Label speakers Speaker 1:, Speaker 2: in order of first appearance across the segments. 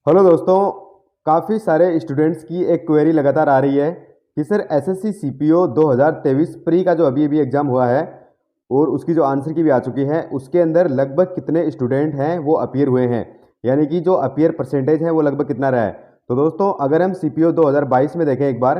Speaker 1: Hello दोस्तों, काफ़ी सारे स्टूडेंट्स की एक क्वेरी लगातार आ रही है कि सर एसएससी सीपीओ 2023 प्री का जो अभी अभी एग्ज़ाम हुआ है और उसकी जो आंसर की भी आ चुकी है, उसके अंदर लगभग कितने स्टूडेंट हैं वो अपीयर हुए हैं, यानी कि जो अपीयर परसेंटेज है वो लगभग कितना रहा है। तो दोस्तों, अगर हम सीपीओ 2022 में देखें एक बार,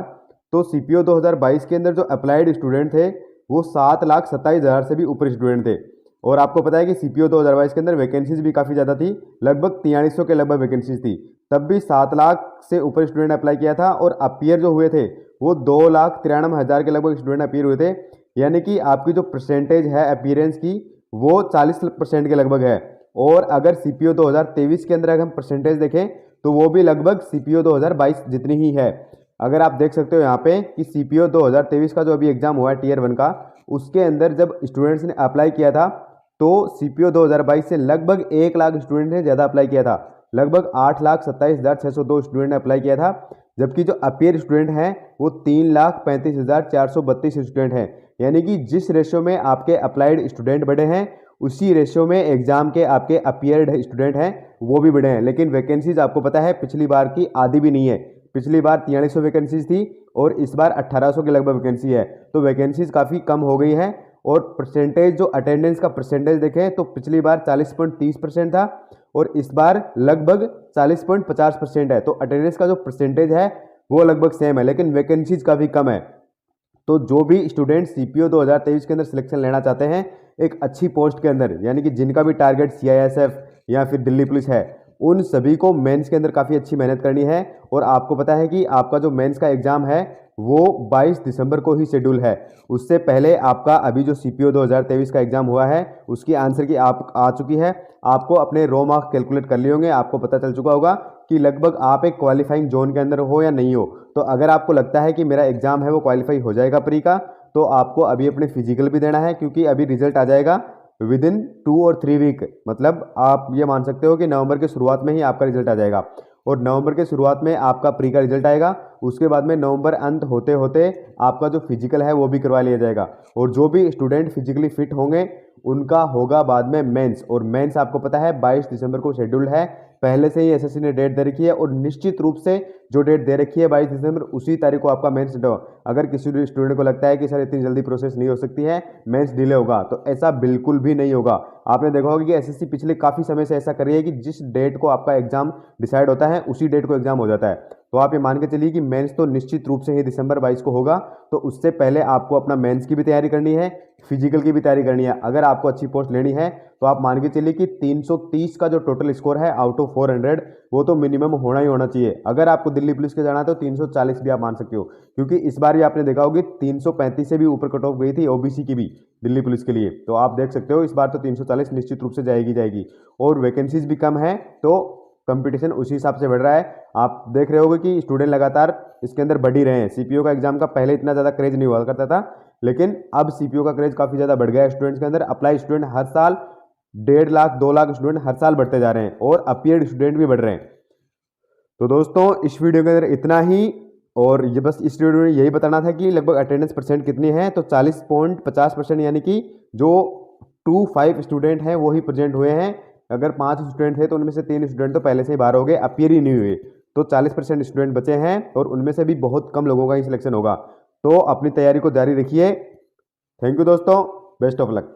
Speaker 1: तो सीपीओ 2022 के अंदर जो अप्लाइड स्टूडेंट थे वो 7,27,000 से भी ऊपर स्टूडेंट थे। और आपको पता है कि सीपीओ 2022 के अंदर वैकेंसीज भी काफ़ी ज़्यादा थी, लगभग 4300 के लगभग वैकेंसीज थी। तब भी 7 लाख से ऊपर स्टूडेंट अप्लाई किया था और अपीयर जो हुए थे वो 2,93,000 के लगभग स्टूडेंट अपीयर हुए थे। यानी कि आपकी जो परसेंटेज है अपीयरेंस की वो 40% के लगभग है। और अगर सीपीओ 2023 के अंदर अगर हम परसेंटेज देखें तो वो भी लगभग सीपीओ 2022 जितनी ही है। अगर आप देख सकते हो यहाँ पे कि सीपीओ 2023 का जो अभी एग्जाम हुआ है टीयर 1 का, उसके अंदर जब स्टूडेंट्स ने अप्लाई किया था तो सीपीओ 2022 से लगभग 1 लाख स्टूडेंट ने ज़्यादा अप्लाई किया था। लगभग 8,27,602 स्टूडेंट ने अप्लाई किया था, जबकि जो अपीयर स्टूडेंट हैं वो 3,35,432 स्टूडेंट हैं। यानी कि जिस रेशियो में आपके अप्लाइड स्टूडेंट बढ़े हैं उसी रेशियो में एग्जाम के आपके अपीयर्ड स्टूडेंट हैं वो भी बढ़े हैं। लेकिन वैकेंसीज आपको पता है पिछली बार की आधी भी नहीं है। पिछली बार 4300 वैकेंसीज थी और इस बार 1800 के लगभग वैकेंसी है, तो वैकेंसीज काफ़ी कम हो गई हैं। और परसेंटेज जो अटेंडेंस का परसेंटेज देखें तो पिछली बार 40.30% था और इस बार लगभग 40.50% है। तो अटेंडेंस का जो परसेंटेज है वो लगभग सेम है, लेकिन वैकेंसीज काफ़ी कम है। तो जो भी स्टूडेंट सीपीओ 2023 के अंदर सिलेक्शन लेना चाहते हैं एक अच्छी पोस्ट के अंदर, यानी कि जिनका भी टारगेट सीआईएसएफ या फिर दिल्ली पुलिस है, उन सभी को मेंस के अंदर काफ़ी अच्छी मेहनत करनी है। और आपको पता है कि आपका जो मेंस का एग्ज़ाम है वो 22 दिसंबर को ही शेड्यूल है। उससे पहले आपका अभी जो सीपीओ 2023 का एग्ज़ाम हुआ है उसकी आंसर की आप आ चुकी है। आपको अपने रो मार्क्स कैलकुलेट कर लिए होंगे, आपको पता चल चुका होगा कि लगभग आप एक क्वालिफाइंग जोन के अंदर हो या नहीं हो। तो अगर आपको लगता है कि मेरा एग्ज़ाम है वो क्वालिफाई हो जाएगा प्री का, तो आपको अभी अपने फिजिकल भी देना है, क्योंकि अभी रिजल्ट आ जाएगा विद इन 2 और 3 वीक। मतलब आप ये मान सकते हो कि नवंबर के शुरुआत में ही आपका रिजल्ट आ जाएगा और नवंबर के शुरुआत में आपका प्री का रिजल्ट आएगा। उसके बाद में नवंबर अंत होते होते आपका जो फिजिकल है वो भी करवा लिया जाएगा। और जो भी स्टूडेंट फिजिकली फिट होंगे उनका होगा बाद में मेंस। और मेंस आपको पता है 22 दिसंबर को शेड्यूल है, पहले से ही एसएससी ने डेट दे रखी है और निश्चित रूप से जो डेट दे रखी है 22 दिसंबर उसी तारीख को आपका मेंस हो। अगर किसी भी स्टूडेंट को लगता है कि सर इतनी जल्दी प्रोसेस नहीं हो सकती है, मेंस डिले होगा, तो ऐसा बिल्कुल भी नहीं होगा। आपने देखा होगा कि एसएससी पिछले काफ़ी समय से ऐसा कर रही है कि जिस डेट को आपका एग्जाम डिसाइड होता है उसी डेट को एग्जाम हो जाता है। तो आप ये मान के चलिए कि मेंस तो निश्चित रूप से ही दिसंबर 22 को होगा। तो उससे पहले आपको अपना मेंस की भी तैयारी करनी है, फिजिकल की भी तैयारी करनी है। अगर आपको अच्छी पोस्ट लेनी है तो आप मान के चलिए कि 330 का जो टोटल स्कोर है आउट ऑफ 400 वो तो मिनिमम होना ही होना चाहिए। अगर आपको दिल्ली पुलिस के जाना है तो 340 भी आप मान सकते हो, क्योंकि इस बार भी आपने देखा होगी 335 से भी ऊपर कट ऑफ गई थी ओबीसी की भी दिल्ली पुलिस के लिए। तो आप देख सकते हो इस बार तो 340 निश्चित रूप से जाएगी। और वैकेंसीज भी कम है तो कंपटीशन उसी हिसाब से बढ़ रहा है। आप देख रहे होगे कि स्टूडेंट लगातार इसके अंदर बढ़ ही रहे हैं। सीपीओ का एग्जाम का पहले इतना ज़्यादा क्रेज नहीं हुआ करता था, लेकिन अब सीपीओ का क्रेज काफ़ी ज़्यादा बढ़ गया है स्टूडेंट्स के अंदर। अप्लाई स्टूडेंट हर साल 1.5 लाख 2 लाख स्टूडेंट हर साल बढ़ते जा रहे हैं और अपीयर्ड स्टूडेंट भी बढ़ रहे हैं। तो दोस्तों, इस वीडियो के अंदर इतना ही। और ये बस इस वीडियो में यही बताना था कि लगभग अटेंडेंस परसेंट कितनी है, तो 40.50%, यानी कि जो 25 स्टूडेंट हैं वो ही प्रेजेंट हुए हैं। अगर 5 स्टूडेंट थे तो उनमें से 3 स्टूडेंट तो पहले से ही बाहर हो गए, अपीयर ही नहीं हुए। तो 40% स्टूडेंट बचे हैं और उनमें से भी बहुत कम लोगों का ही सिलेक्शन होगा। तो अपनी तैयारी को जारी रखिए। थैंक यू दोस्तों, बेस्ट ऑफ लक।